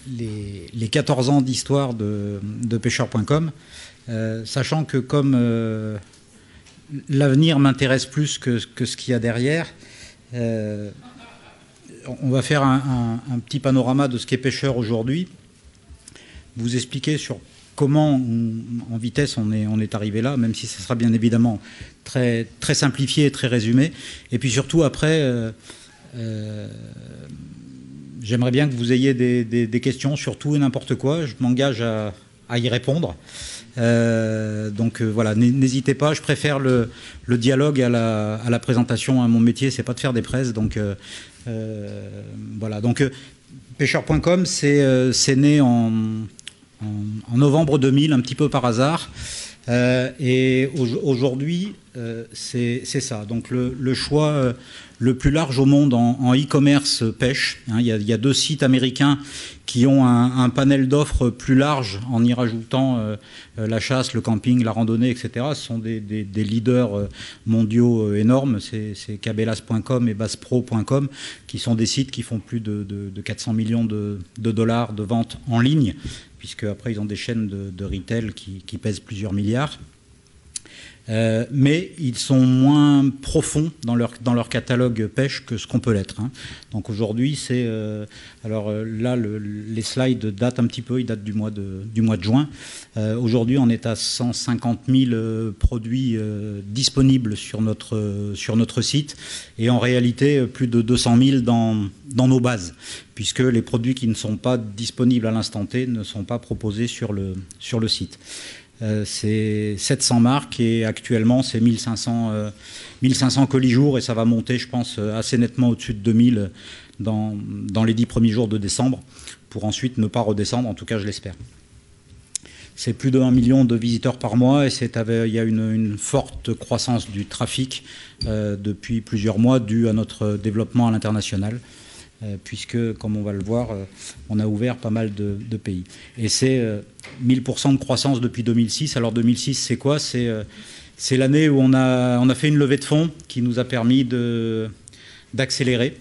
les 14 ans d'histoire de pêcheurs.com, sachant que comme l'avenir m'intéresse plus que ce qu'il y a derrière, on va faire un petit panorama de ce qu'est Pêcheurs aujourd'hui, vous expliquer sur comment en vitesse on est arrivé là, même si ça sera bien évidemment très, très simplifié et très résumé, et puis surtout après j'aimerais bien que vous ayez des questions sur tout et n'importe quoi. Je m'engage à y répondre. Donc voilà, n'hésitez pas. Je préfère le dialogue à la présentation. Mon métier, c'est pas de faire des presses. Donc voilà. Donc pêcheurs.com, c'est né en novembre 2000, un petit peu par hasard. Et aujourd'hui, c'est ça. Donc le choix le plus large au monde en e-commerce pêche. Il y a 2 sites américains qui ont un panel d'offres plus large en y rajoutant la chasse, le camping, la randonnée, etc. Ce sont des leaders mondiaux énormes. C'est cabela's.com et basspro.com qui sont des sites qui font plus de 400 millions de dollars de ventes en ligne, puisque après ils ont des chaînes de retail qui pèsent plusieurs milliards. Mais ils sont moins profonds dans leur catalogue pêche que ce qu'on peut l'être. Donc aujourd'hui, c'est... alors là, les slides datent un petit peu, ils datent du mois de juin. Aujourd'hui, on est à 150 000 produits disponibles sur notre site, et en réalité, plus de 200 000 dans nos bases, puisque les produits qui ne sont pas disponibles à l'instant T ne sont pas proposés sur le site. C'est 700 marques et actuellement c'est 1500 colis jours, et ça va monter, je pense, assez nettement au-dessus de 2000 dans les 10 premiers jours de décembre, pour ensuite ne pas redescendre, en tout cas je l'espère. C'est plus de 1 million de visiteurs par mois, et il y a une forte croissance du trafic depuis plusieurs mois, due à notre développement à l'international. Puisque, comme on va le voir, on a ouvert pas mal de pays. Et c'est 1000% de croissance depuis 2006. Alors 2006, c'est quoi? C'est l'année où on a fait une levée de fonds qui nous a permis d'accélérer,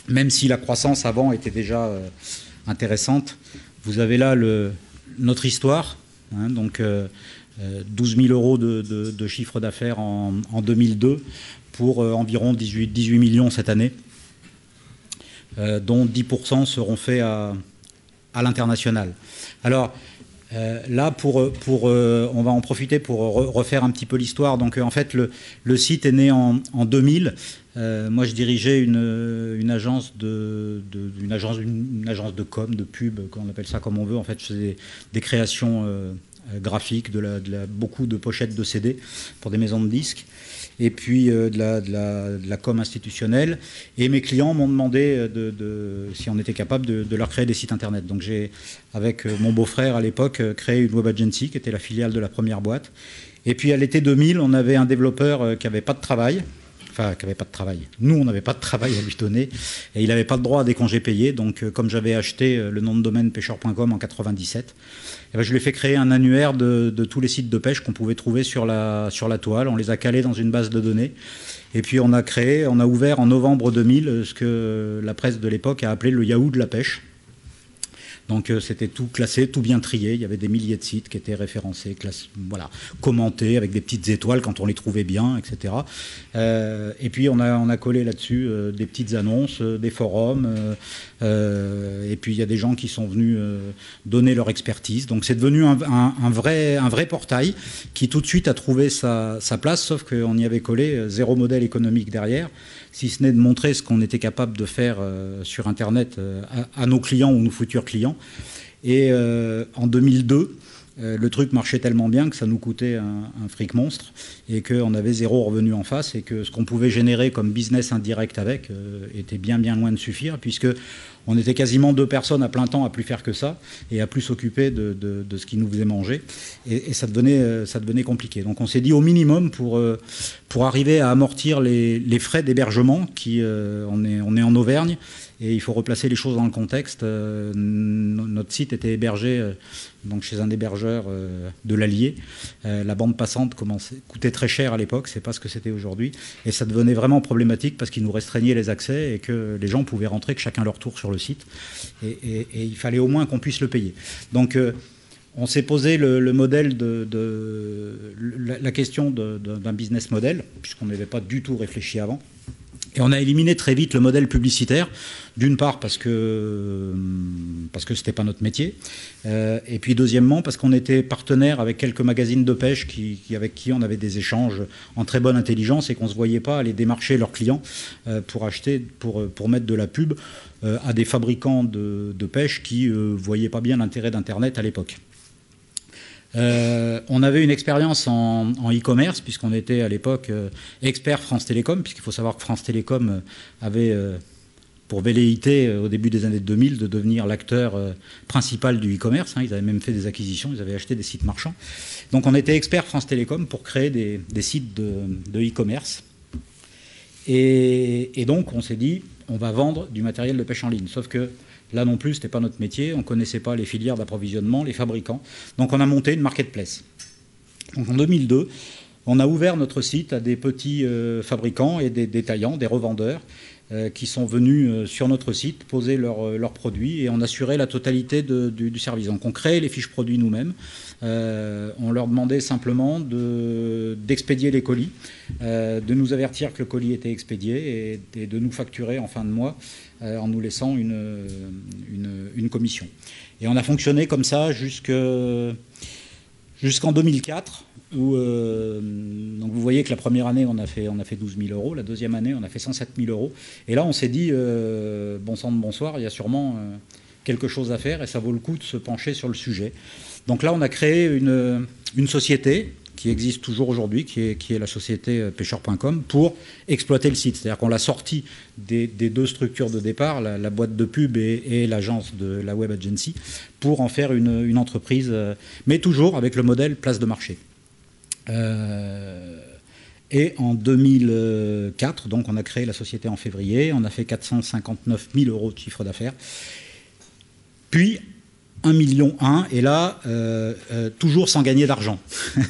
même si la croissance avant était déjà intéressante. Vous avez là notre histoire, donc 12 000 euros de chiffre d'affaires en 2002 pour environ 18 millions cette année. Dont 10% seront faits à l'international. Alors là, on va en profiter pour refaire un petit peu l'histoire. Donc en fait, le site est né en 2000. Moi, je dirigeais une agence de com, de pub, on appelle ça comme on veut. En fait, je faisais des créations graphiques, beaucoup de pochettes de CD pour des maisons de disques, et puis de la com institutionnelle. Et mes clients m'ont demandé si on était capable de leur créer des sites internet. Donc j'ai, avec mon beau-frère à l'époque, créé une web agency qui était la filiale de la première boîte. Et puis à l'été 2000, on avait un développeur qui n'avait pas de travail. Enfin, qui n'avait pas de travail. Nous, on n'avait pas de travail à lui donner, et il n'avait pas le droit à des congés payés. Donc, comme j'avais acheté le nom de domaine pêcheurs.com en 97, je lui ai fait créer un annuaire de tous les sites de pêche qu'on pouvait trouver sur la toile. On les a calés dans une base de données. Et puis, on a ouvert en novembre 2000 ce que la presse de l'époque a appelé le Yahoo de la pêche. Donc c'était tout classé, tout bien trié. Il y avait des milliers de sites qui étaient référencés, voilà, commentés avec des petites étoiles quand on les trouvait bien, etc. Et puis on a collé là-dessus des petites annonces, des forums. Et puis il y a des gens qui sont venus donner leur expertise. Donc c'est devenu un vrai portail qui tout de suite a trouvé sa place, sauf qu'on y avait collé zéro modèle économique derrière, si ce n'est de montrer ce qu'on était capable de faire sur Internet à nos clients ou nos futurs clients. Et en 2002, le truc marchait tellement bien que ça nous coûtait un fric monstre, et qu'on avait zéro revenu en face, et que ce qu'on pouvait générer comme business indirect avec était bien loin de suffire, puisque on était quasiment 2 personnes à plein temps à plus faire que ça, et à plus s'occuper de ce qui nous faisait manger, et ça devenait compliqué. Donc on s'est dit, au minimum, pour arriver à amortir les frais d'hébergement, on est en Auvergne, et il faut replacer les choses dans le contexte. Notre site était hébergé donc chez un hébergeur de l'Allier. La bande passante coûtait très cher à l'époque, c'est pas ce que c'était aujourd'hui, et ça devenait vraiment problématique parce qu'ils nous restreignaient les accès et que les gens pouvaient rentrer que chacun leur tour sur le le site. Et il fallait au moins qu'on puisse le payer. Donc on s'est posé le modèle la question d'un business model, puisqu'on n'avait pas du tout réfléchi avant. Et on a éliminé très vite le modèle publicitaire, d'une part parce que c'était pas notre métier, et puis deuxièmement parce qu'on était partenaire avec quelques magazines de pêche avec qui on avait des échanges en très bonne intelligence et qu'on se voyait pas aller démarcher leurs clients pour mettre de la pub à des fabricants de pêche qui voyaient pas bien l'intérêt d'Internet à l'époque. On avait une expérience en e-commerce, puisqu'on était à l'époque expert France Télécom, puisqu'il faut savoir que France Télécom avait pour velléité, au début des années 2000, de devenir l'acteur principal du e-commerce. Ils avaient même fait des acquisitions, ils avaient acheté des sites marchands. Donc on était expert France Télécom pour créer des sites de e-commerce. Et donc on s'est dit, on va vendre du matériel de pêche en ligne. Sauf que là non plus, ce n'était pas notre métier, on ne connaissait pas les filières d'approvisionnement, les fabricants. Donc on a monté une marketplace. Donc en 2002, on a ouvert notre site à des petits fabricants et des détaillants, des revendeurs, qui sont venus sur notre site poser leurs produits et on assurait la totalité du service. Donc on créait les fiches produits nous-mêmes. On leur demandait simplement d'expédier les colis, de nous avertir que le colis était expédié et de nous facturer en fin de mois en nous laissant une commission. Et on a fonctionné comme ça jusqu'en 2004, où donc vous voyez que la première année on a fait 12 000 euros, la deuxième année on a fait 107 000 euros. Et là on s'est dit, bon sang de bonsoir, il y a sûrement quelque chose à faire et ça vaut le coup de se pencher sur le sujet. Donc là on a créé une société qui existe toujours aujourd'hui, qui est la société pêcheur.com, pour exploiter le site. C'est-à-dire qu'on l'a sorti des deux structures de départ, la boîte de pub et l'agence de la web agency, pour en faire une entreprise, mais toujours avec le modèle place de marché. Et en 2004, donc on a créé la société en février, on a fait 459 000 euros de chiffre d'affaires, puis 1,1 million, et là, toujours sans gagner d'argent.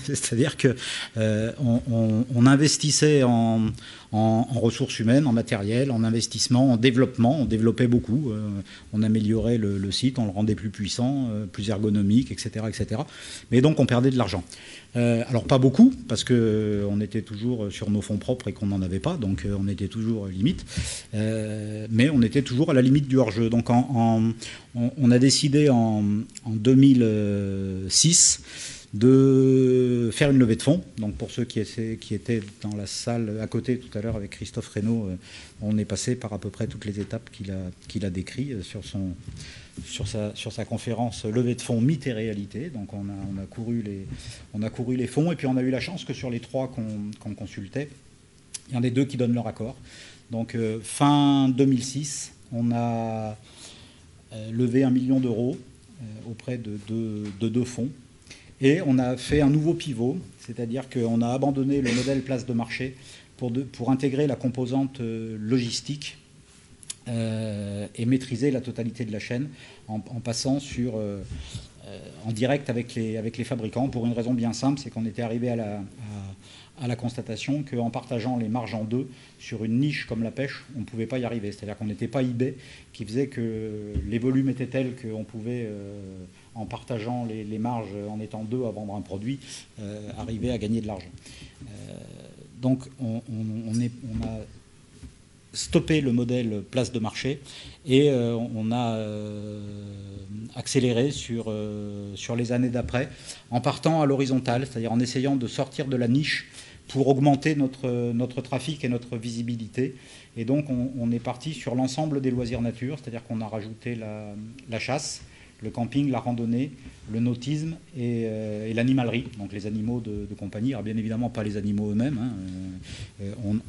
C'est-à-dire qu'on investissait en ressources humaines, en matériel, en investissement, en développement. On développait beaucoup. On améliorait le site, on le rendait plus puissant, plus ergonomique, etc., etc. Mais donc, on perdait de l'argent. Alors, pas beaucoup, parce qu'on était toujours sur nos fonds propres et qu'on n'en avait pas. Donc, on était toujours limite. Mais on était toujours à la limite du hors-jeu. Donc, on a décidé en 2006 de faire une levée de fonds. Donc pour ceux qui étaient dans la salle à côté tout à l'heure avec Christophe Reynaud, on est passé par à peu près toutes les étapes qu'il a décrites sur sa conférence levée de fonds mythe et réalité. Donc on a couru les fonds et puis on a eu la chance que sur les trois qu'on consultait, il y en a deux qui donnent leur accord. Donc fin 2006, on a levé 1 million d'euros auprès de deux fonds. Et on a fait un nouveau pivot, c'est-à-dire qu'on a abandonné le modèle place de marché pour intégrer la composante logistique et maîtriser la totalité de la chaîne en passant en direct avec les fabricants, pour une raison bien simple, c'est qu'on était arrivé à la constatation qu'en partageant les marges en deux sur une niche comme la pêche, on ne pouvait pas y arriver. C'est-à-dire qu'on n'était pas eBay, qui faisait que les volumes étaient tels qu'on pouvait, en partageant les marges, en étant deux à vendre un produit, arriver à gagner de l'argent. Donc on a stoppé le modèle place de marché et on a accéléré sur les années d'après en partant à l'horizontale, c'est-à-dire en essayant de sortir de la niche pour augmenter notre trafic et notre visibilité. Et donc on est parti sur l'ensemble des loisirs nature, c'est-à-dire qu'on a rajouté la chasse, le camping, la randonnée, le nautisme et l'animalerie, donc les animaux de compagnie. Alors bien évidemment pas les animaux eux-mêmes.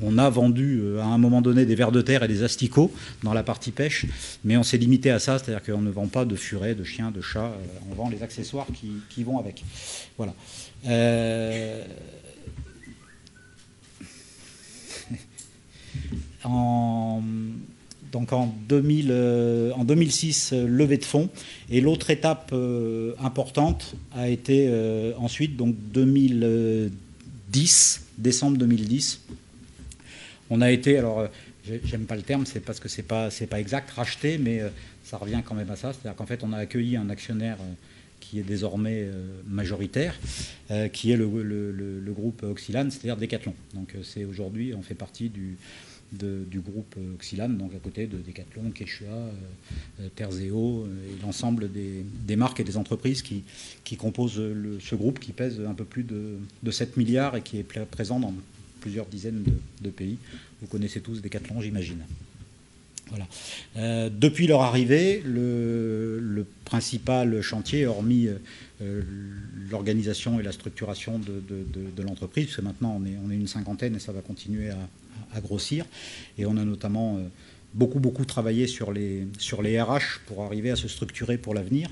On a vendu à un moment donné des vers de terre et des asticots dans la partie pêche, mais on s'est limité à ça, c'est-à-dire qu'on ne vend pas de furets, de chiens, de chats, on vend les accessoires qui vont avec. Voilà. Donc en 2006, levée de fonds. Et l'autre étape importante a été ensuite, donc 2010, décembre 2010. On a été, alors j'aime pas le terme, c'est parce que c'est pas exact, racheter, mais ça revient quand même à ça. C'est-à-dire qu'en fait, on a accueilli un actionnaire qui est désormais majoritaire, qui est le groupe Oxylane, c'est-à-dire Decathlon. Donc c'est aujourd'hui, on fait partie du groupe Oxylane, donc à côté de Decathlon, Quechua, Terzeo et l'ensemble des marques et des entreprises qui composent ce groupe qui pèse un peu plus de 7 milliards et qui est présent dans plusieurs dizaines de pays. Vous connaissez tous Decathlon, j'imagine. Voilà. Depuis leur arrivée, le principal chantier, hormis l'organisation et la structuration de l'entreprise, parce que maintenant on est une cinquantaine et ça va continuer à grossir, et on a notamment beaucoup travaillé sur les RH pour arriver à se structurer pour l'avenir.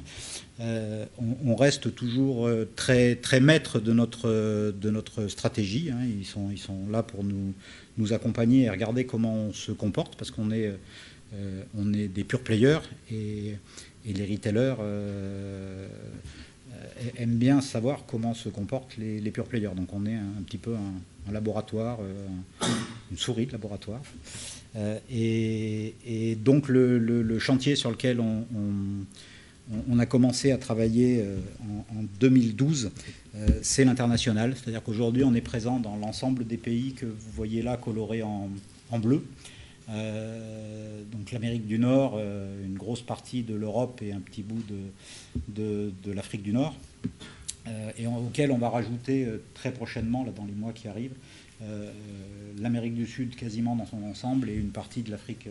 On reste toujours très maître de notre stratégie. Hein. Ils sont là pour nous accompagner et regarder comment on se comporte, parce qu'on est des pure players et les retailers aiment bien savoir comment se comportent les pure players. Donc on est un petit peu un laboratoire, une souris de laboratoire. Et donc le chantier sur lequel on a commencé à travailler en 2012, c'est l'international. C'est-à-dire qu'aujourd'hui, on est présent dans l'ensemble des pays que vous voyez là colorés en bleu. Donc l'Amérique du Nord, une grosse partie de l'Europe et un petit bout de l'Afrique du Nord, et auquel on va rajouter très prochainement, là, dans les mois qui arrivent, l'Amérique du Sud quasiment dans son ensemble et une partie de l'Afrique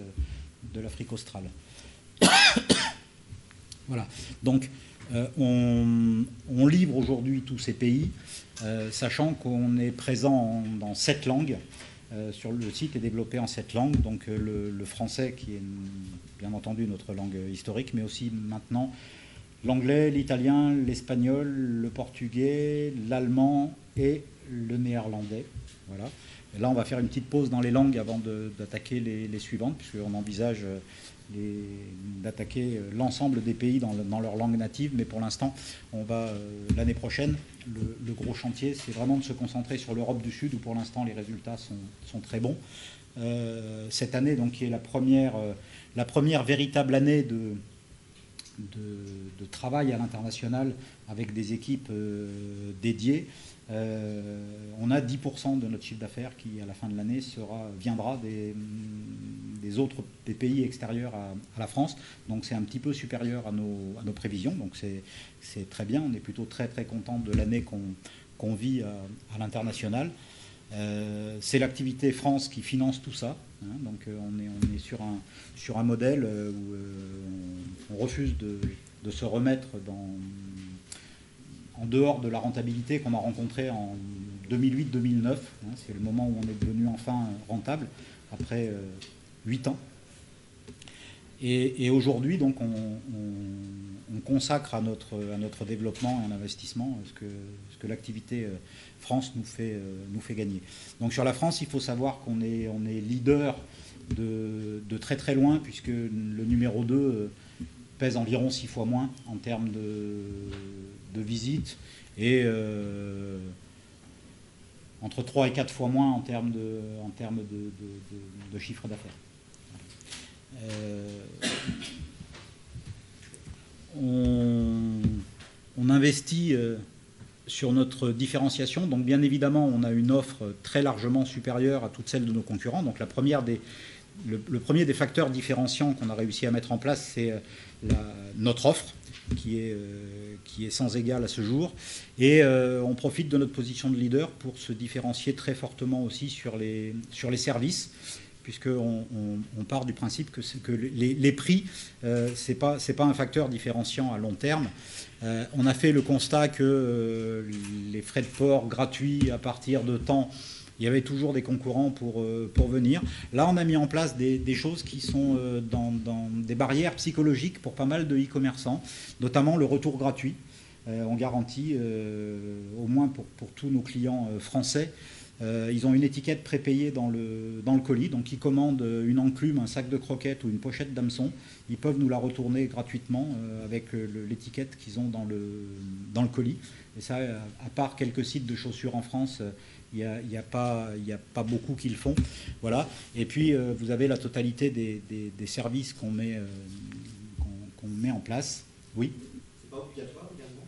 australe. Voilà. Donc on livre aujourd'hui tous ces pays, sachant qu'on est présent dans 7 langues. Sur le site est développé en 7 langues, donc le français qui est bien entendu notre langue historique, mais aussi maintenant l'anglais, l'italien, l'espagnol, le portugais, l'allemand et le néerlandais. Voilà. Et là, on va faire une petite pause dans les langues avant d'attaquer les suivantes, puisqu'on envisage d'attaquer l'ensemble des pays dans leur langue native, mais pour l'instant, on va l'année prochaine, le gros chantier, c'est vraiment de se concentrer sur l'Europe du Sud, où pour l'instant les résultats sont très bons. Cette année, donc, qui est la première véritable année de travail à l'international avec des équipes dédiées. On a 10% de notre chiffre d'affaires qui, à la fin de l'année, viendra des pays extérieurs à la France. Donc c'est un petit peu supérieur à nos prévisions. Donc c'est très bien. On est plutôt très content de l'année qu'on vit à l'international. C'est l'activité France qui finance tout ça. Hein. Donc on est sur un modèle où on refuse de se remettre en dehors de la rentabilité qu'on a rencontrée en 2008-2009. Hein, c'est le moment où on est devenu enfin rentable, après 8 ans. Et aujourd'hui, donc, on consacre à notre développement et à l'investissement ce que l'activité France nous fait gagner. Donc sur la France, il faut savoir qu'on est leader de très loin, puisque le numéro 2 pèse environ 6 fois moins en termes de visites et entre 3 et 4 fois moins en termes de chiffre d'affaires. On investit sur notre différenciation. Donc bien évidemment, on a une offre très largement supérieure à toutes celles de nos concurrents. Donc le premier des facteurs différenciants qu'on a réussi à mettre en place, c'est notre offre, qui est sans égal à ce jour. Et on profite de notre position de leader pour se différencier très fortement aussi sur les services, puisqu'on part du principe que les prix, c'est pas un facteur différenciant à long terme. On a fait le constat que les frais de port gratuits à partir de temps, il y avait toujours des concurrents pour venir. Là, on a mis en place des choses qui sont dans des barrières psychologiques pour pas mal de e-commerçants, notamment le retour gratuit. On garantit, au moins pour tous nos clients français, Ils ont une étiquette prépayée dans le colis, donc ils commandent une enclume, un sac de croquettes ou une pochette d'hameçon. Ils peuvent nous la retourner gratuitement avec l'étiquette qu'ils ont dans le colis. Et ça, à part quelques sites de chaussures en France, il n'y a pas beaucoup qui le font. Voilà. Et puis, vous avez la totalité des services qu'on met en place. Oui. C'est pas obligatoire également?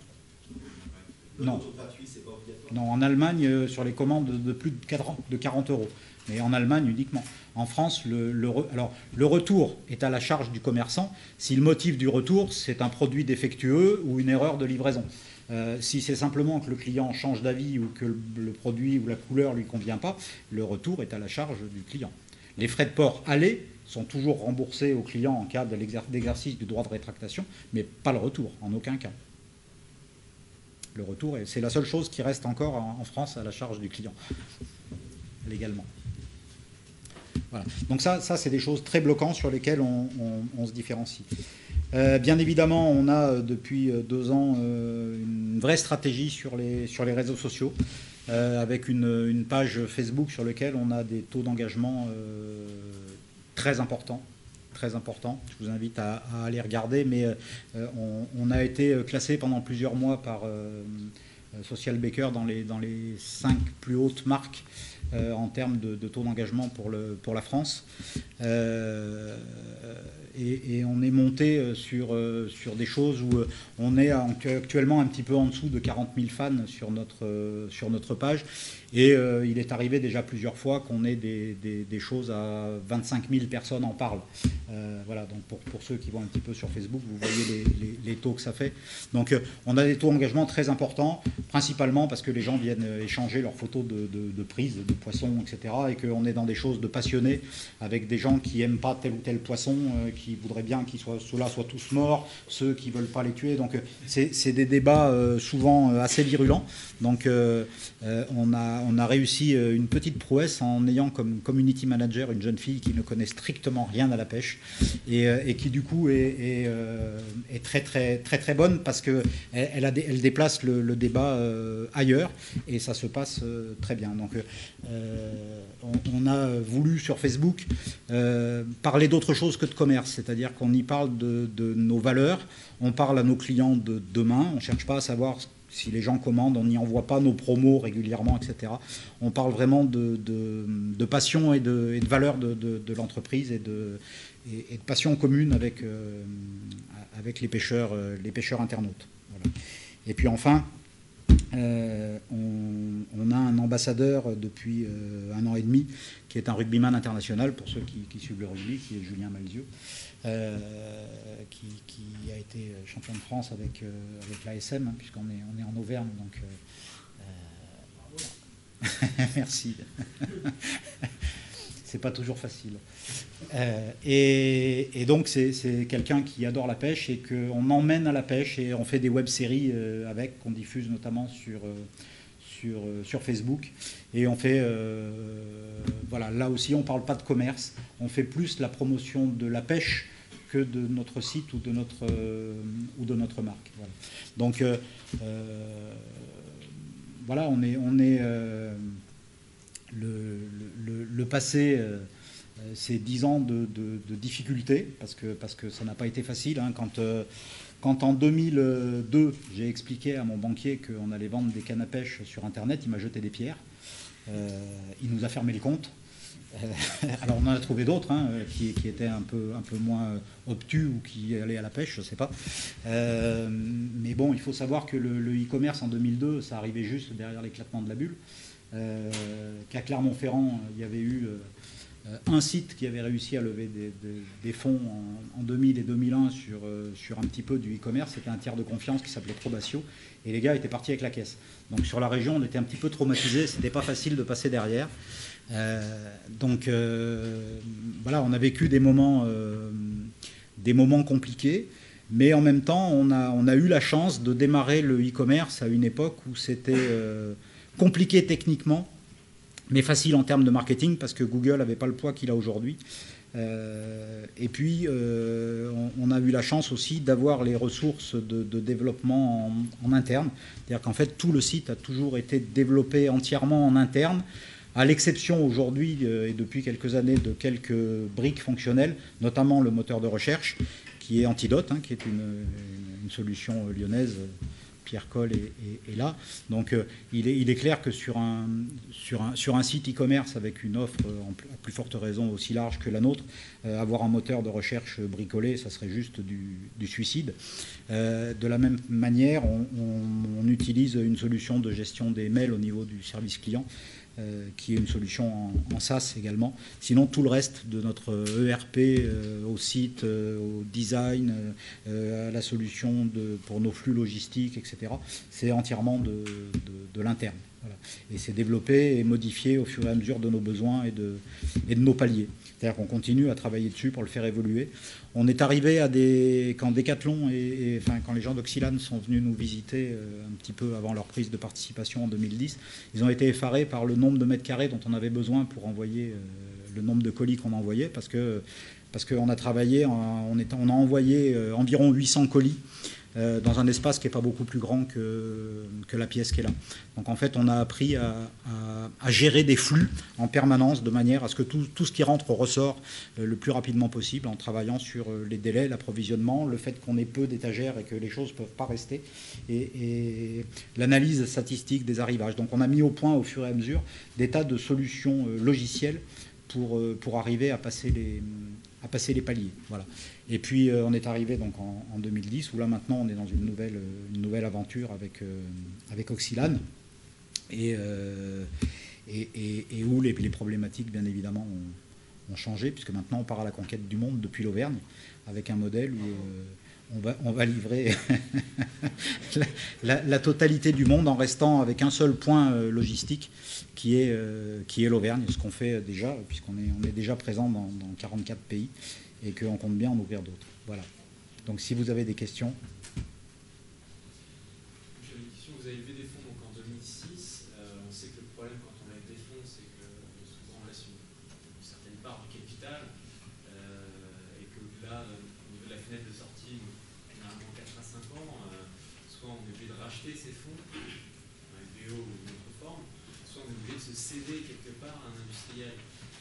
Non. Gratuit, c'est pas obligatoire? Non, en Allemagne, sur les commandes de plus de 40 euros. Mais en Allemagne uniquement. En France, le retour est à la charge du commerçant si le motif du retour, c'est un produit défectueux ou une erreur de livraison. Si c'est simplement que le client change d'avis ou que le produit ou la couleur ne lui convient pas, le retour est à la charge du client. Les frais de port aller sont toujours remboursés au client en cas d'exercice du droit de rétractation, mais pas le retour, en aucun cas. Le retour, c'est la seule chose qui reste encore en France à la charge du client, légalement. Voilà. Donc ça c'est des choses très bloquantes sur lesquelles on se différencie. Bien évidemment, on a depuis 2 ans une vraie stratégie sur les réseaux sociaux, avec une page Facebook sur laquelle on a des taux d'engagement très importants. Très important. Je vous invite à aller regarder, mais on a été classé pendant plusieurs mois par Social Baker dans les 5 plus hautes marques en termes de taux d'engagement pour la France. Et on est monté sur des choses où on est actuellement un petit peu en dessous de 40 000 fans sur notre page. Et il est arrivé déjà plusieurs fois qu'on ait des choses à 25 000 personnes en parlent. Voilà, donc pour ceux qui vont un petit peu sur Facebook, vous voyez les taux que ça fait. Donc on a des taux d'engagement très importants, principalement parce que les gens viennent échanger leurs photos de prise, de poissons, etc. Et qu'on est dans des choses de passionnés, avec des gens qui n'aiment pas tel ou tel poisson, qui voudraient bien qu'ils ceux-là soient tous morts, ceux qui ne veulent pas les tuer. Donc c'est des débats souvent assez virulents. Donc on a réussi une petite prouesse en ayant comme community manager une jeune fille qui ne connaît strictement rien à la pêche et qui du coup est très très très très bonne parce que elle déplace le débat ailleurs et ça se passe très bien. Donc on a voulu sur Facebook parler d'autre chose que de commerce, c'est-à-dire qu'on y parle de nos valeurs, on parle à nos clients de demain, on ne cherche pas à savoir si les gens commandent, on n'y envoie pas nos promos régulièrement, etc. On parle vraiment de passion et de valeur de l'entreprise et de passion commune avec les pêcheurs internautes. Voilà. Et puis enfin, on a un ambassadeur depuis 1 an et demi qui est un rugbyman international, pour ceux qui suivent le rugby, qui est Julien Malzieu. Qui a été champion de France avec l'ASM, puisqu'on est en Auvergne. Donc, merci. C'est pas toujours facile. Et donc, c'est quelqu'un qui adore la pêche et qu'on emmène à la pêche et on fait des web-séries qu'on diffuse notamment sur Facebook. Et on fait, voilà, là aussi, on ne parle pas de commerce. On fait plus la promotion de la pêche que de notre site ou de notre marque. Voilà. Donc, voilà, on est le passé, c'est 10 ans de difficultés, parce que ça n'a pas été facile. Hein, quand en 2002, j'ai expliqué à mon banquier qu'on allait vendre des cannes à pêche sur Internet, il m'a jeté des pierres. Il nous a fermé les comptes. Alors on en a trouvé d'autres qui étaient un peu moins obtus ou qui allaient à la pêche, je ne sais pas. Mais bon, il faut savoir que le e-commerce en 2002, ça arrivait juste derrière l'éclatement de la bulle. Qu'à Clermont-Ferrand, il y avait eu un site qui avait réussi à lever des fonds en 2000 et 2001 sur un petit peu du e-commerce. C'était un tiers de confiance qui s'appelait Probatio. Et les gars étaient partis avec la caisse. Donc sur la région, on était un petit peu traumatisés. C'était pas facile de passer derrière. Donc voilà, on a vécu des moments compliqués, mais en même temps, on a eu la chance de démarrer le e-commerce à une époque où c'était compliqué techniquement, mais facile en termes de marketing, parce que Google n'avait pas le poids qu'il a aujourd'hui. Et puis, on a eu la chance aussi d'avoir les ressources de développement en interne. C'est-à-dire qu'en fait, tout le site a toujours été développé entièrement en interne, à l'exception aujourd'hui et depuis quelques années de quelques briques fonctionnelles, notamment le moteur de recherche, qui est Antidote, qui est une solution lyonnaise. Pierre Coll est là. Donc il est clair que sur un site e-commerce avec une offre à plus forte raison aussi large que la nôtre, avoir un moteur de recherche bricolé, ça serait juste du suicide. De la même manière, on utilise une solution de gestion des mails au niveau du service client, qui est une solution en SaaS également. Sinon, tout le reste de notre ERP, au site, au design, à la solution pour nos flux logistiques, etc., c'est entièrement de l'interne. Voilà. Et c'est développé et modifié au fur et à mesure de nos besoins et de nos paliers. C'est-à-dire qu'on continue à travailler dessus pour le faire évoluer. On est arrivé à quand Decathlon quand les gens d'Oxylane sont venus nous visiter un petit peu avant leur prise de participation en 2010, ils ont été effarés par le nombre de mètres carrés dont on avait besoin pour envoyer le nombre de colis qu'on envoyait, parce qu'on a travaillé, on a envoyé environ 800 colis dans un espace qui n'est pas beaucoup plus grand que la pièce qui est là. Donc en fait, on a appris à gérer des flux en permanence de manière à ce que tout ce qui rentre ressort le plus rapidement possible, en travaillant sur les délais, l'approvisionnement, le fait qu'on ait peu d'étagères et que les choses ne peuvent pas rester, et l'analyse statistique des arrivages. Donc on a mis au point au fur et à mesure des tas de solutions logicielles pour arriver à passer les paliers. Voilà. Et puis on est arrivé donc en 2010, où là maintenant on est dans une nouvelle aventure avec Oxylane, et où les problématiques bien évidemment ont changé, puisque maintenant on part à la conquête du monde depuis l'Auvergne, avec un modèle où on va livrer la totalité du monde en restant avec un seul point logistique qui est l'Auvergne, ce qu'on fait déjà, puisqu'on est déjà présent dans 44 pays et qu'on compte bien en ouvrir d'autres. Voilà. Donc si vous avez des questions. Vous avez levé des fonds donc en 2006. On sait que le problème quand on lève des fonds, c'est que souvent on laisse une certaine part du capital et que là, au niveau de la fenêtre de sortie, généralement 4 à 5 ans, soit on est obligé de racheter ces fonds, un LBO ou d'une autre forme, soit on est obligé de se céder quelque part à un industriel.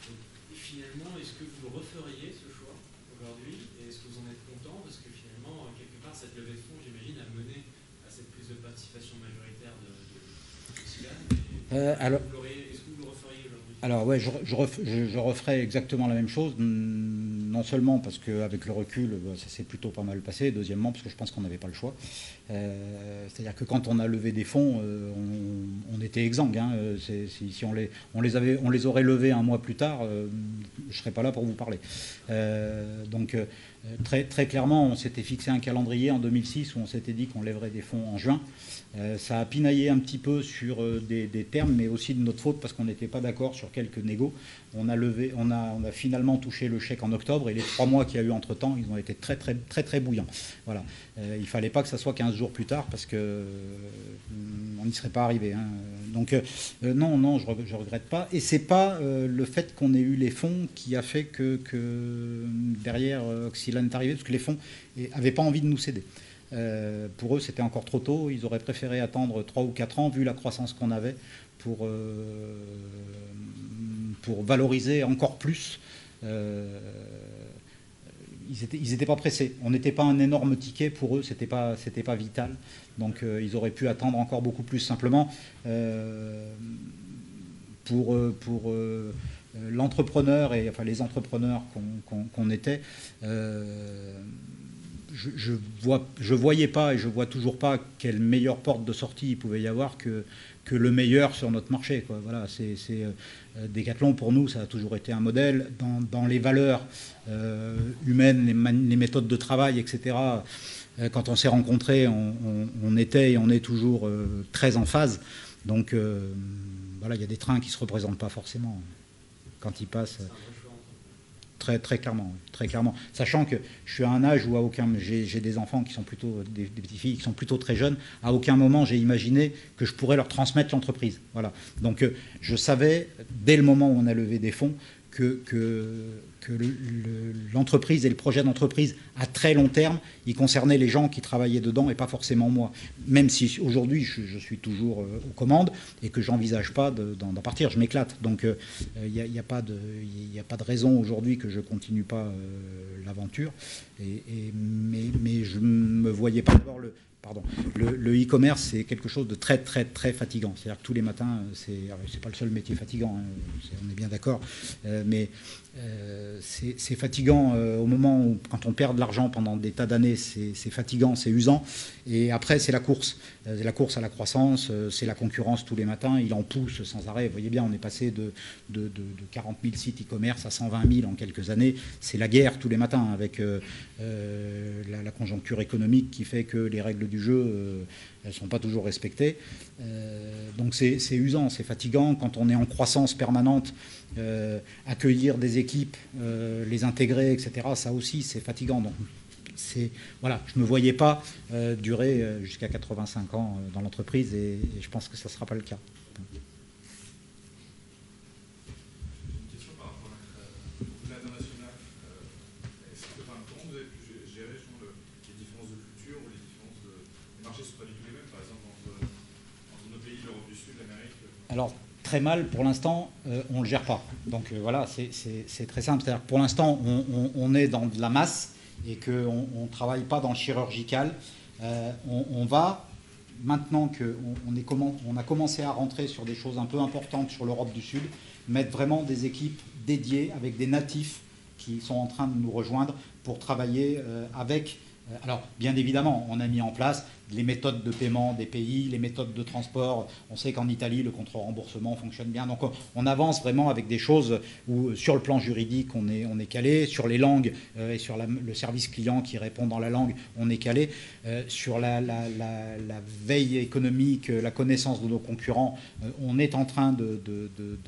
Donc, et finalement, est-ce que vous le referiez ce choix aujourd'hui, et est-ce que vous en êtes content, parce que finalement, quelque part, cette levée de fonds, j'imagine, a mené à cette prise de participation majoritaire de Oxylane. Est-ce que vous le referiez aujourd'hui? Alors ouais, je referais exactement la même chose, non seulement parce qu'avec le recul, ça s'est plutôt pas mal passé, deuxièmement parce que je pense qu'on n'avait pas le choix. C'est-à-dire que quand on a levé des fonds, on était exsangue. Si on les aurait levés un mois plus tard, je ne serais pas là pour vous parler. Donc très, très clairement, on s'était fixé un calendrier en 2006 où on s'était dit qu'on lèverait des fonds en juin. Ça a pinaillé un petit peu sur des termes, mais aussi de notre faute parce qu'on n'était pas d'accord sur quelques négos. On a finalement touché le chèque en octobre, et les 3 mois qu'il y a eu entre-temps, ils ont été très, très, très, très bouillants. Voilà. Il ne fallait pas que ça soit 15 jours plus tard parce qu'on n'y serait pas arrivé. Donc non, je ne regrette pas. Et ce n'est pas le fait qu'on ait eu les fonds qui a fait que derrière Oxylane est arrivé, parce que les fonds n'avaient pas envie de nous céder. Pour eux, c'était encore trop tôt. Ils auraient préféré attendre 3 ou 4 ans, vu la croissance qu'on avait, pour valoriser encore plus. Ils n'étaient pas pressés. On n'était pas un énorme ticket pour eux, c'était pas vital. Donc ils auraient pu attendre encore beaucoup plus. Simplement, pour l'entrepreneur et enfin les entrepreneurs qu'on était, je voyais pas et je vois toujours pas quelle meilleure porte de sortie il pouvait y avoir que le meilleur sur notre marché, quoi. Voilà, Decathlon pour nous, ça a toujours été un modèle dans les valeurs humaines, les méthodes de travail, etc. Quand on s'est rencontrés, on était et on est toujours très en phase. Donc voilà, il y a des trains qui se représentent pas forcément quand ils passent. Très, très clairement, très clairement. Sachant que je suis à un âge où j'ai des enfants qui sont plutôt des petites filles qui sont plutôt très jeunes. À aucun moment j'ai imaginé que je pourrais leur transmettre l'entreprise. Voilà. Donc je savais dès le moment où on a levé des fonds l'entreprise et le projet d'entreprise à très long terme, il concernait les gens qui travaillaient dedans et pas forcément moi. Même si aujourd'hui je suis toujours aux commandes et que j'envisage pas d'en partir, je m'éclate. Donc il n'y a pas de raison aujourd'hui que je continue pas l'aventure. Mais je me voyais pas d'abord le e-commerce, c'est quelque chose de très, très, très fatigant. C'est-à-dire que tous les matins, c'est pas le seul métier fatigant, hein, on est bien d'accord, mais c'est fatigant au moment où, quand on perd de l'argent pendant des tas d'années, c'est fatigant, c'est usant. Et après, c'est la course à la croissance, c'est la concurrence tous les matins, il en pousse sans arrêt. Vous voyez bien, on est passé de 40 000 sites e-commerce à 120 000 en quelques années. C'est la guerre tous les matins avec la conjoncture économique qui fait que les règles du jeu, elles ne sont pas toujours respectées. Donc c'est usant, c'est fatigant. Quand on est en croissance permanente, accueillir des équipes, les intégrer, etc., ça aussi, c'est fatigant. Donc voilà, je ne me voyais pas durer jusqu'à 85 ans dans l'entreprise et je pense que ça ne sera pas le cas. Une question par rapport à l'international. Comment vous avez pu gérer les différences de culture ou les différences les marchés ne sont pas du tout les mêmes, par exemple, entre nos pays, l'Europe du Sud, l'Amérique? Alors, très mal, pour l'instant, on ne le gère pas. Donc voilà, c'est très simple. C'est-à-dire que pour l'instant, on est dans de la masse et qu'on ne travaille pas dans le chirurgical. On va, maintenant qu'on a commencé à rentrer sur des choses un peu importantes sur l'Europe du Sud, mettre vraiment des équipes dédiées avec des natifs qui sont en train de nous rejoindre pour travailler avec... Alors, bien évidemment, on a mis en place les méthodes de paiement des pays, les méthodes de transport. On sait qu'en Italie, le contre-remboursement fonctionne bien. Donc, on avance vraiment avec des choses où, sur le plan juridique, on est calé. Sur les langues et sur le service client qui répond dans la langue, on est calé. Sur la veille économique, la connaissance de nos concurrents, on est en train de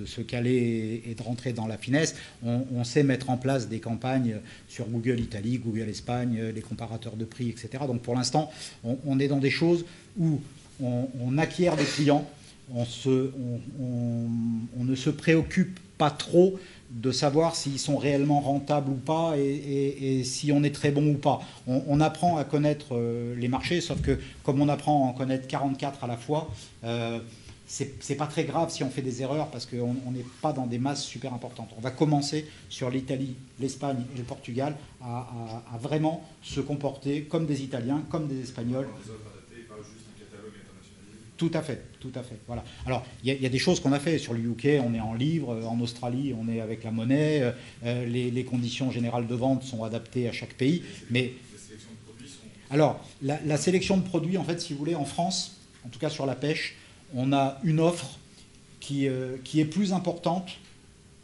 se caler et de rentrer dans la finesse. On sait mettre en place des campagnes sur Google Italie, Google Espagne, les comparateurs de prix, etc. Donc, pour l'instant, on est dans des choses où on acquiert des clients, on ne se préoccupe pas trop de savoir s'ils sont réellement rentables ou pas et si on est très bon ou pas. On apprend à connaître les marchés, sauf que comme on apprend à en connaître 44 à la fois, c'est pas très grave si on fait des erreurs parce qu'on n'est pas dans des masses super importantes. On va commencer sur l'Italie, l'Espagne et le Portugal à vraiment se comporter comme des Italiens, comme des Espagnols. Tout à fait, tout à fait. Voilà. Alors, il y a des choses qu'on a fait. Sur le UK, on est en livre. En Australie, on est avec la monnaie. Les conditions générales de vente sont adaptées à chaque pays. Mais alors, la sélection de produits, en fait, si vous voulez, en France, en tout cas sur la pêche, on a une offre qui est plus importante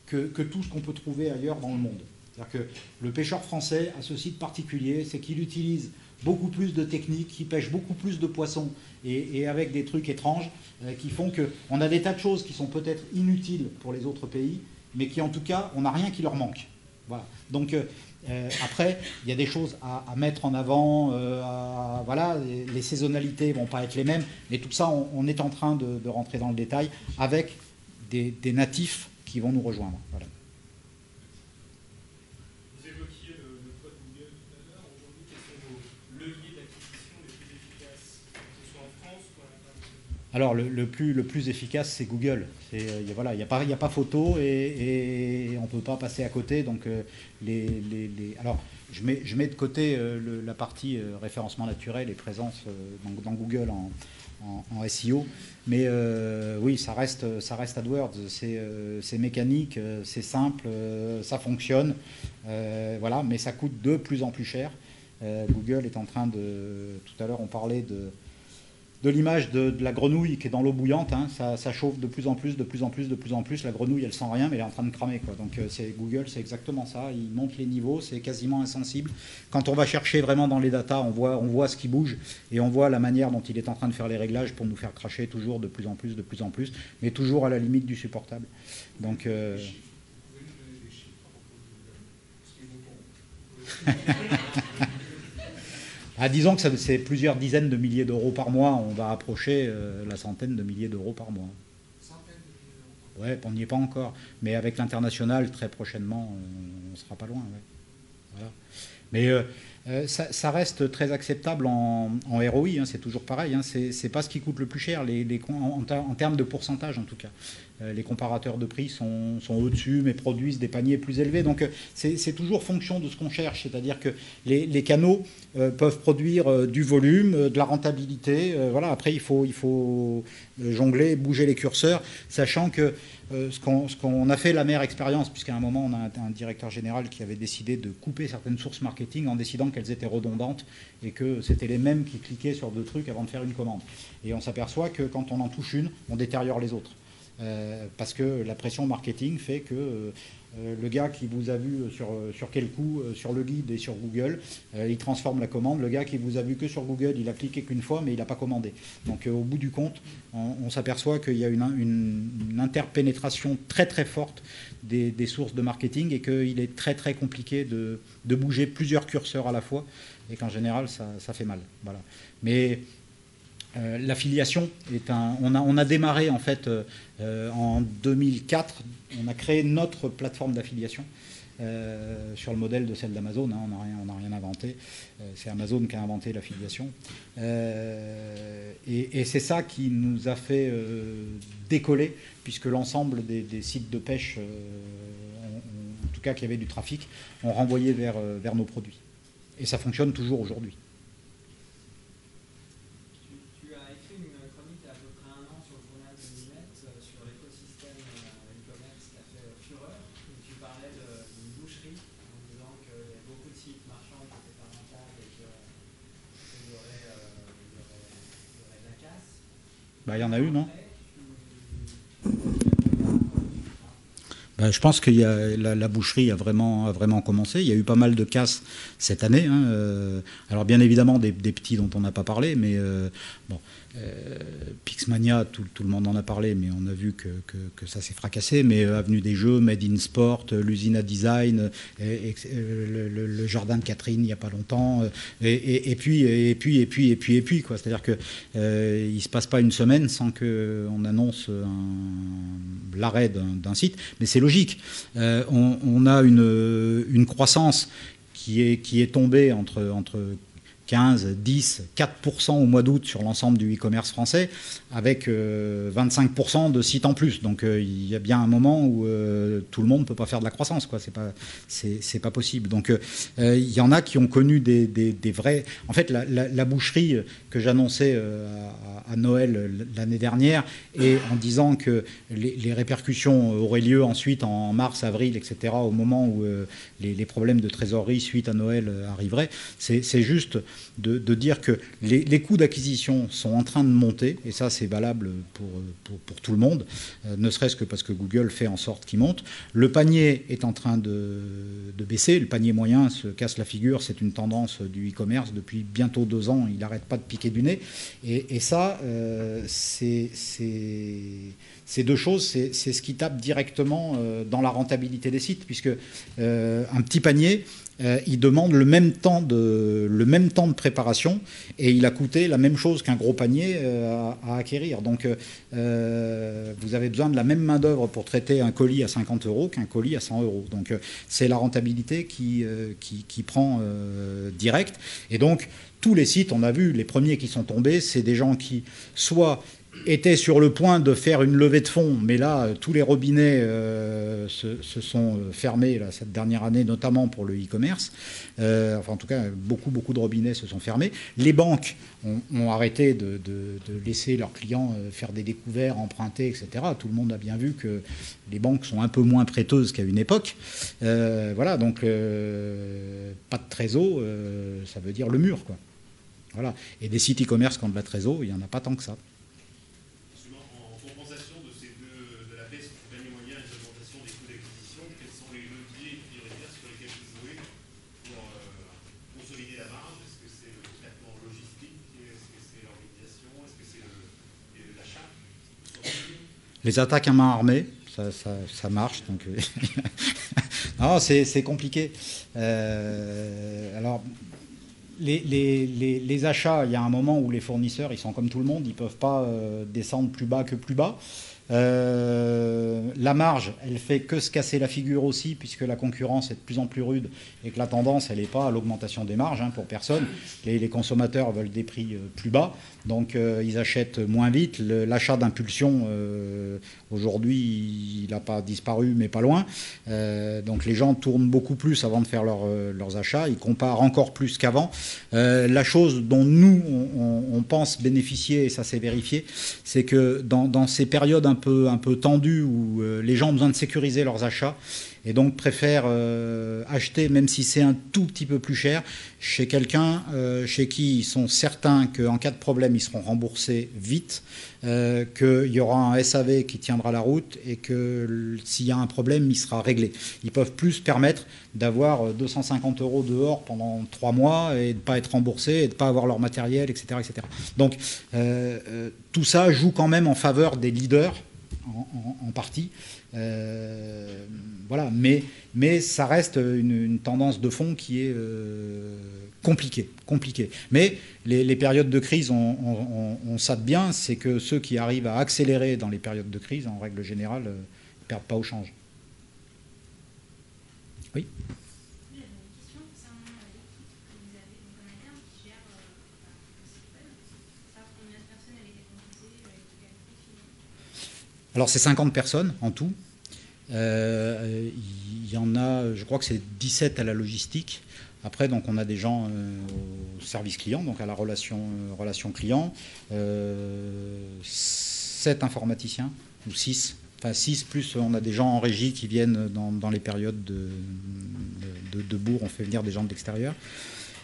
que tout ce qu'on peut trouver ailleurs dans le monde. C'est-à-dire que le pêcheur français a ce site particulier, c'est qu'il utilise beaucoup plus de techniques, qui pêche beaucoup plus de poissons et avec des trucs étranges qui font qu'on a des tas de choses qui sont peut-être inutiles pour les autres pays, mais qui en tout cas, on n'a rien qui leur manque. Voilà. Donc après, il y a des choses à mettre en avant, voilà, les saisonnalités ne vont pas être les mêmes, mais tout ça, on est en train de rentrer dans le détail avec des natifs qui vont nous rejoindre. Voilà. Alors, le plus efficace, c'est Google. Voilà, il n'y a pas photo et on ne peut pas passer à côté. Donc, alors, je mets de côté la partie référencement naturel et présence dans Google en SEO. Mais oui, ça reste AdWords. C'est mécanique, c'est simple, ça fonctionne. Voilà, mais ça coûte de plus en plus cher. Google est en train de... Tout à l'heure, on parlait de l'image de la grenouille qui est dans l'eau bouillante, hein, ça chauffe de plus en plus. La grenouille, elle sent rien, mais elle est en train de cramer, quoi. Donc Google, c'est exactement ça. Il monte les niveaux, c'est quasiment insensible. Quand on va chercher vraiment dans les datas, on voit ce qui bouge et on voit la manière dont il est en train de faire les réglages pour nous faire cracher toujours de plus en plus, mais toujours à la limite du supportable. Donc disons que c'est plusieurs dizaines de milliers d'euros par mois. On va approcher la centaine de milliers d'euros par mois. Ouais, on n'y est pas encore. Mais avec l'international, très prochainement, on ne sera pas loin. Ouais. Voilà. Mais ça reste très acceptable en ROI, hein, c'est toujours pareil. Hein, c'est pas ce qui coûte le plus cher, en termes de pourcentage en tout cas. Les comparateurs de prix sont au-dessus, mais produisent des paniers plus élevés. Donc c'est toujours fonction de ce qu'on cherche. C'est-à-dire que les canaux peuvent produire du volume, de la rentabilité. Voilà. Après, il faut jongler, bouger les curseurs, sachant que ce qu'on a fait l'amère expérience, puisqu'à un moment, on a un directeur général qui avait décidé de couper certaines sources marketing en décidant qu'elles étaient redondantes et que c'était les mêmes qui cliquaient sur deux trucs avant de faire une commande. Et on s'aperçoit que quand on en touche une, on détériore les autres. Parce que la pression marketing fait que le gars qui vous a vu sur quel coup, sur le guide et sur Google, il transforme la commande. Le gars qui vous a vu que sur Google, il a cliqué qu'une fois, mais il n'a pas commandé. Donc au bout du compte, on s'aperçoit qu'il y a une interpénétration très très forte des sources de marketing et qu'il est très très compliqué de bouger plusieurs curseurs à la fois et qu'en général, ça fait mal. Voilà. Mais l'affiliation est on a démarré en fait en 2004, on a créé notre plateforme d'affiliation sur le modèle de celle d'Amazon, hein, on n'a rien inventé, c'est Amazon qui a inventé l'affiliation et c'est ça qui nous a fait décoller puisque l'ensemble des sites de pêche, en tout cas qui avaient du trafic, ont renvoyé vers nos produits et ça fonctionne toujours aujourd'hui. Bah, il y en a eu, non? Bah, je pense que la boucherie a vraiment commencé. Il y a eu pas mal de casses cette année. Hein. Alors bien évidemment des petits dont on n'a pas parlé, mais bon, Pixmania, tout le monde en a parlé, mais on a vu que ça s'est fracassé. Mais Avenue des Jeux, Made in Sport, l'usine à design, le jardin de Catherine il n'y a pas longtemps, et puis quoi. C'est-à-dire que il se passe pas une semaine sans qu'on annonce l'arrêt d'un site, mais c'est logique. On a une croissance qui est tombée entre 15, 10, 4% au mois d'août sur l'ensemble du e-commerce français, avec 25% de sites en plus. Donc il y a bien un moment où tout le monde ne peut pas faire de la croissance, quoi. C'est pas possible. Donc il y en a qui ont connu des vrais... En fait, la boucherie que j'annonçais à Noël l'année dernière, et en disant que les répercussions auraient lieu ensuite en mars, avril, etc., au moment où les problèmes de trésorerie suite à Noël arriveraient, c'est juste de dire que les coûts d'acquisition sont en train de monter, et ça c'est valable pour tout le monde, ne serait-ce que parce que Google fait en sorte qu'il monte. Le panier est en train de baisser, le panier moyen se casse la figure, c'est une tendance du e-commerce depuis bientôt 2 ans, il n'arrête pas de piquer du nez, et ça c'est deux choses, c'est ce qui tape directement dans la rentabilité des sites, puisque un petit panier, il demande le même temps de préparation et il a coûté la même chose qu'un gros panier à acquérir. Donc vous avez besoin de la même main d'œuvre pour traiter un colis à 50 € qu'un colis à 100 €. Donc c'est la rentabilité qui prend direct. Et donc tous les sites, on a vu, les premiers qui sont tombés, c'est des gens qui soit étaient sur le point de faire une levée de fonds, mais là, tous les robinets se sont fermés là, cette dernière année, notamment pour le e-commerce. Enfin, en tout cas, beaucoup de robinets se sont fermés. Les banques ont arrêté de laisser leurs clients faire des découverts, emprunter, etc. Tout le monde a bien vu que les banques sont un peu moins prêteuses qu'à une époque. Voilà, donc pas de trésor, ça veut dire le mur, quoi. Voilà. Et des sites e-commerce qui ont de la trésor, il n'y en a pas tant que ça. Les attaques à main armée, ça marche. Donc non, c'est compliqué. Alors, les achats, il y a un moment où les fournisseurs, ils sont comme tout le monde, ils ne peuvent pas descendre plus bas que plus bas. La marge, elle fait que se casser la figure aussi, puisque la concurrence est de plus en plus rude et que la tendance, elle n'est pas à l'augmentation des marges pour personne. Les consommateurs veulent des prix plus bas, donc ils achètent moins vite. L'achat d'impulsion, aujourd'hui, il n'a pas disparu, mais pas loin. Donc les gens tournent beaucoup plus avant de faire leurs achats. Ils comparent encore plus qu'avant. La chose dont nous, on pense bénéficier, et ça s'est vérifié, c'est que dans ces périodes un peu tendues où les gens ont besoin de sécuriser leurs achats et donc préfèrent acheter, même si c'est un tout petit peu plus cher, chez quelqu'un chez qui ils sont certains qu'en cas de problème, ils seront remboursés vite, qu'il y aura un SAV qui tiendra la route et que s'il y a un problème, il sera réglé. Ils peuvent plus se permettre d'avoir 250 € dehors pendant 3 mois et de ne pas être remboursés et de ne pas avoir leur matériel, etc. etc. Donc tout ça joue quand même en faveur des leaders, en partie. Voilà, mais ça reste une tendance de fond qui est compliquée. Mais les périodes de crise, on sait bien, c'est que ceux qui arrivent à accélérer dans les périodes de crise, en règle générale, ne perdent pas au change. Oui. Alors c'est 50 personnes en tout. Il y en a, je crois que c'est 17 à la logistique. Après, donc, on a des gens au service client, donc à la relation client, 7 informaticiens, ou 6. Enfin 6, plus on a des gens en régie qui viennent dans les périodes de bourg, on fait venir des gens de l'extérieur.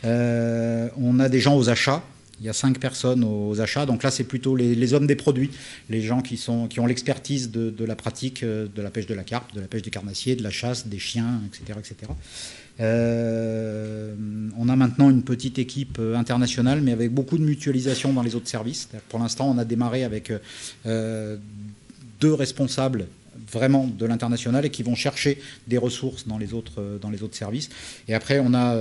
On a des gens aux achats. Il y a 5 personnes aux achats. Donc là, c'est plutôt les hommes des produits, les gens qui ont l'expertise de la pratique de la pêche de la carpe, de la pêche des carnassiers, de la chasse, des chiens, etc. etc. On a maintenant une petite équipe internationale, mais avec beaucoup de mutualisation dans les autres services. Pour l'instant, on a démarré avec 2 responsables vraiment de l'international et qui vont chercher des ressources dans les autres services. Et après, on a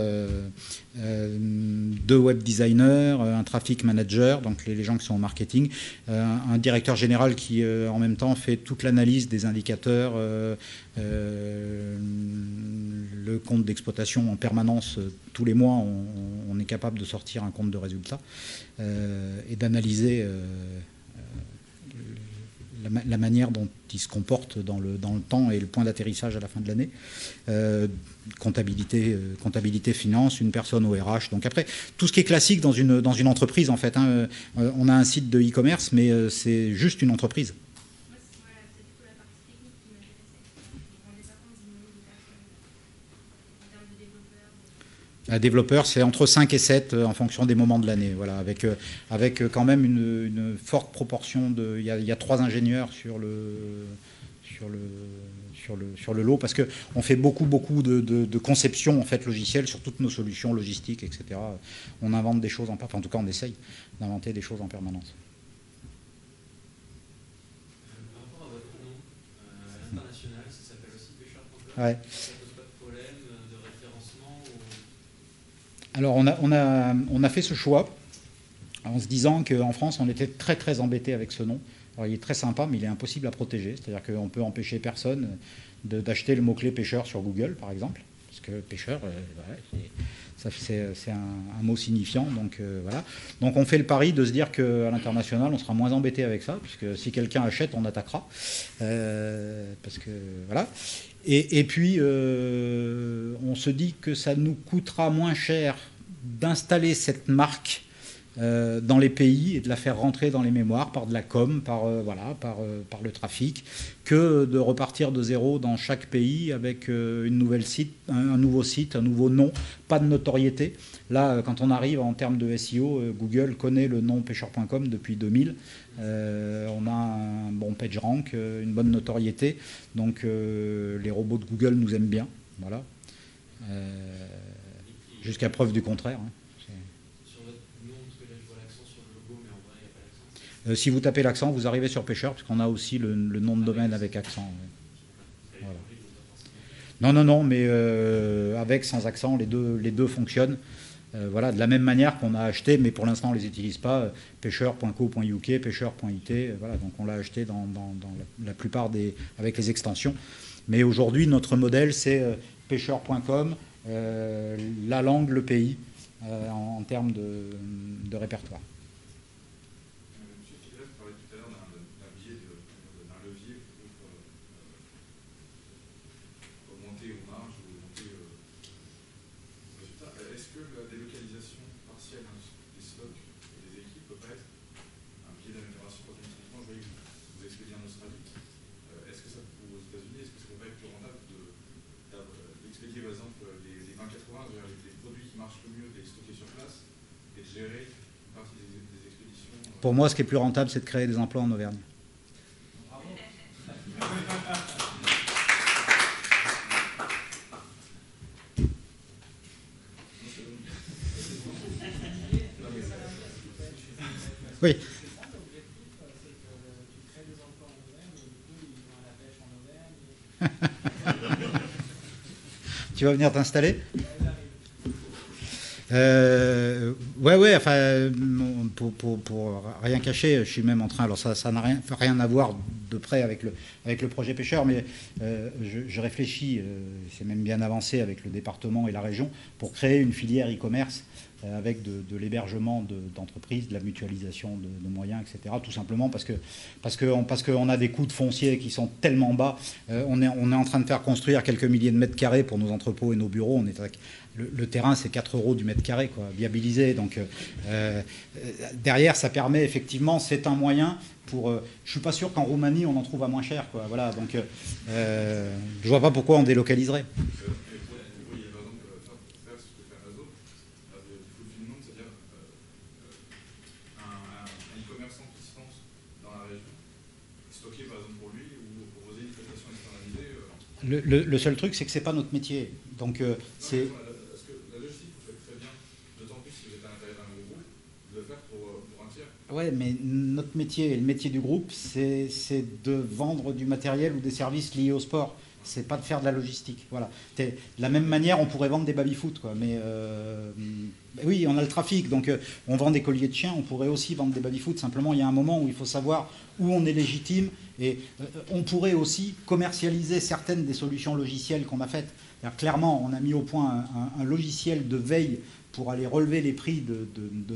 2 web designers, un traffic manager, donc les gens qui sont au marketing, un directeur général qui, en même temps, fait toute l'analyse des indicateurs, le compte d'exploitation en permanence. Tous les mois, on est capable de sortir un compte de résultats et d'analyser la manière dont ils se comportent dans le temps et le point d'atterrissage à la fin de l'année. Comptabilité, finance, une personne au RH. Donc après, tout ce qui est classique dans une entreprise, en fait. On a un site de e-commerce, mais c'est juste une entreprise. Un développeur, c'est entre 5 et 7 en fonction des moments de l'année. Voilà, avec quand même une forte proportion de... Il y a 3 ingénieurs sur le lot, parce qu'on fait beaucoup de conception en fait, logicielle sur toutes nos solutions logistiques, etc. On invente des choses, en tout cas on essaye d'inventer des choses en permanence. Par rapport à votre nom, à l'international, ça s'appelle aussi pêcheur.com. Ouais. Alors on a fait ce choix en se disant qu'en France on était très embêté avec ce nom. Alors il est très sympa, mais il est impossible à protéger. C'est-à-dire qu'on peut empêcher personne d'acheter le mot-clé pêcheur sur Google, par exemple, parce que pêcheur, c'est un mot signifiant. Donc voilà. Donc on fait le pari de se dire qu'à l'international on sera moins embêté avec ça, puisque si quelqu'un achète, on attaquera, parce que voilà. Et puis, on se dit que ça nous coûtera moins cher d'installer cette marque dans les pays et de la faire rentrer dans les mémoires par de la com, par le trafic, que de repartir de zéro dans chaque pays avec un nouveau site, un nouveau nom, pas de notoriété. Là, quand on arrive en termes de SEO, Google connaît le nom pêcheur.com depuis 2000. On a un bon PageRank, une bonne notoriété. Donc les robots de Google nous aiment bien. Voilà. Jusqu'à preuve du contraire. Sur votre nom, parce que là je vois l'accent sur le logo, mais en vrai il n'y a pas l'accent. Si vous tapez l'accent, vous arrivez sur pêcheur, parce qu'on a aussi le nom de domaine avec accent. Voilà. Non, mais avec, sans accent, les deux fonctionnent. Voilà, de la même manière qu'on a acheté, mais pour l'instant on ne les utilise pas, pêcheur.co.uk, pêcheur.it, voilà, donc on l'a acheté dans la plupart avec les extensions. Mais aujourd'hui, notre modèle, c'est pêcheur.com, la langue, le pays, en termes de répertoire. Monsieur Kidler parlait tout à l'heure d'un biais, d'un levier pour augmenter aux marges ou augmenter le résultat. Est-ce que la délocalisation partielle des stocks et des équipes peut pas être un biais d'amélioration quand typiquement, je voyais que vous expédiez en Australie. Est-ce que ça, aux États-Unis, est-ce que ça peut pas être plus rentable d'expédier par exemple les 20-80, les produits qui marchent le mieux, de les stocker sur place et de gérer une partie des expéditions? Pour moi, ce qui est plus rentable, c'est de créer des emplois en Auvergne. Oui. Tu vas venir t'installer ? Ouais, enfin, pour rien cacher, je suis même en train, alors ça n'a rien à voir de près avec le projet pêcheur, mais je réfléchis, c'est même bien avancé avec le département et la région, pour créer une filière e-commerce avec de l'hébergement d'entreprises, de la mutualisation de moyens, etc. Tout simplement parce qu'on a des coûts de foncier qui sont tellement bas. On est en train de faire construire quelques milliers de mètres carrés pour nos entrepôts et nos bureaux. Le terrain, c'est 4 € du mètre carré, quoi, viabilisé. Donc derrière, ça permet effectivement, c'est un moyen pour. Je ne suis pas sûr qu'en Roumanie, on en trouve à moins cher, quoi. Voilà. Donc je ne vois pas pourquoi on délocaliserait. Le seul truc, c'est que c'est pas notre métier. Donc c'est. Parce que la logistique, vous faites très bien, d'autant plus si vous êtes à l'intérieur d'un groupe, de le faire pour un tiers. Ouais, mais notre métier et le métier du groupe, c'est de vendre du matériel ou des services liés au sport. C'est pas de faire de la logistique. Voilà. De la même manière, on pourrait vendre des baby-foot, quoi. Mais oui, on a le trafic, donc on vend des colliers de chiens. On pourrait aussi vendre des baby-foot. Simplement, il y a un moment où il faut savoir où on est légitime. Et on pourrait aussi commercialiser certaines des solutions logicielles qu'on a faites. Clairement, on a mis au point un logiciel de veille pour aller relever les prix de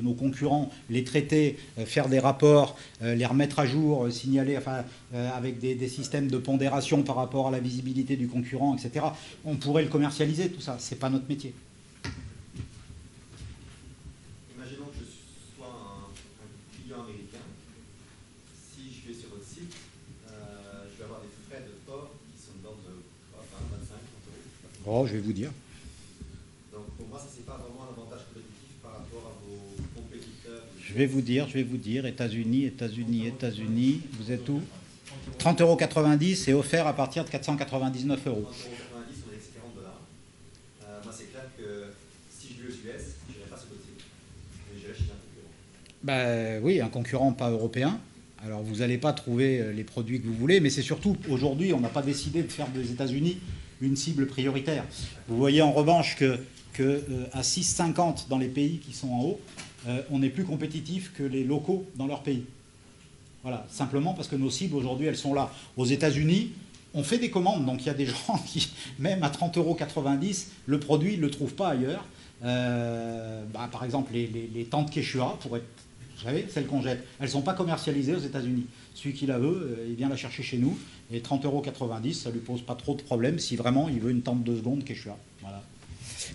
nos concurrents, les traiter, faire des rapports, les remettre à jour, signaler, enfin, avec des systèmes de pondération par rapport à la visibilité du concurrent, etc. On pourrait le commercialiser, tout ça. C'est pas notre métier. Imaginons que je sois un client américain. Si je vais sur votre site, je vais avoir des frais de port qui sont d'ordre de 20, 25, 30 €. Oh, je vais vous dire. Donc pour moi, ça c'est pas vraiment un avantage compétitif par rapport à vos compétiteurs. Je vais vous dire, États-Unis, vous êtes où ? 30,90 € est offert à partir de 499 €. 30,90 €, on est que c'est 40 $. Moi, c'est clair que si je vais aux US, je n'irai pas sur votre site. Mais j'irai chez un concurrent. Oui, un concurrent pas européen. Alors, vous n'allez pas trouver les produits que vous voulez, mais c'est surtout, aujourd'hui, on n'a pas décidé de faire des États-Unis une cible prioritaire. Vous voyez en revanche que à 6,50 dans les pays qui sont en haut, on est plus compétitif que les locaux dans leur pays. Voilà, simplement parce que nos cibles aujourd'hui, elles sont là. Aux États-Unis, on fait des commandes, donc il y a des gens qui, même à 30,90 €, le produit, ils ne le trouvent pas ailleurs. Par exemple, les tentes Quechua, pour être, vous savez, celles qu'on jette, elles ne sont pas commercialisées aux États-Unis. Celui qui la veut, il vient la chercher chez nous. Et 30,90 €, ça ne lui pose pas trop de problème si vraiment il veut une tente 2 secondes Quechua. Voilà.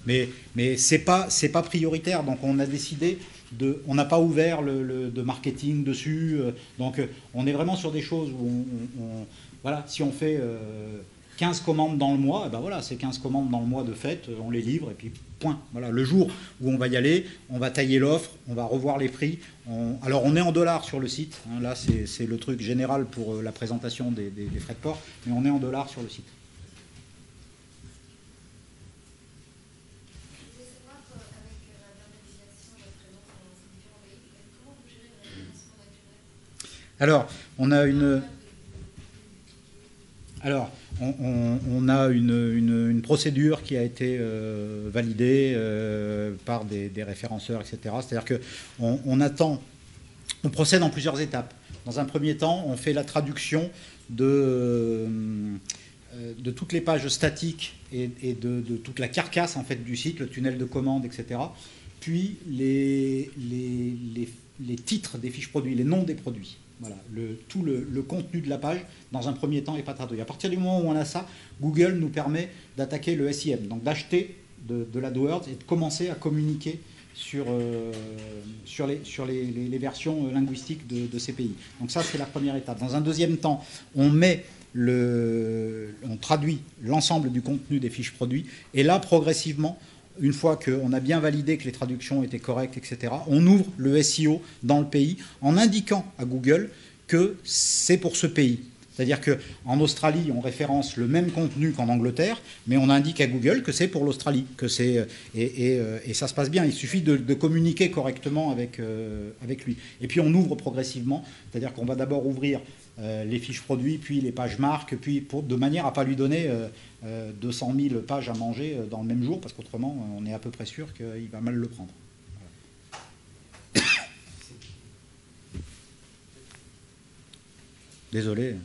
Mais ce n'est pas prioritaire, donc on a décidé on n'a pas ouvert de marketing dessus, donc on est vraiment sur des choses où voilà, si on fait 15 commandes dans le mois, ben voilà, c'est 15 commandes dans le mois de fait, on les livre et puis point. Voilà, le jour où on va y aller, on va tailler l'offre, on va revoir les prix. Alors on est en dollars sur le site, hein, là c'est le truc général pour la présentation des frais de port, mais on est en dollars sur le site. Alors, on a une... Alors, on a une procédure qui a été validée par des référenceurs, etc. C'est-à-dire qu'on attend, on procède en plusieurs étapes. Dans un premier temps, on fait la traduction de toutes les pages statiques et de toute la carcasse en fait, du site, le tunnel de commande, etc. Puis les titres des fiches produits, les noms des produits. Voilà, tout le contenu de la page, dans un premier temps, n'est pas traduit. À partir du moment où on a ça, Google nous permet d'attaquer le SIM, donc d'acheter de l'AdWords et de commencer à communiquer sur les versions linguistiques de ces pays. Donc ça, c'est la première étape. Dans un deuxième temps, on traduit l'ensemble du contenu des fiches produits, et là, progressivement, une fois qu'on a bien validé que les traductions étaient correctes, etc., on ouvre le SEO dans le pays en indiquant à Google que c'est pour ce pays. C'est-à-dire qu'en Australie, on référence le même contenu qu'en Angleterre, mais on indique à Google que c'est pour l'Australie. Et ça se passe bien. Il suffit de communiquer correctement avec lui. Et puis on ouvre progressivement. C'est-à-dire qu'on va d'abord ouvrir les fiches produits, puis les pages marques, puis de manière à ne pas lui donner 200 000 pages à manger dans le même jour, parce qu'autrement, on est à peu près sûr qu'il va mal le prendre. Voilà. Désolé.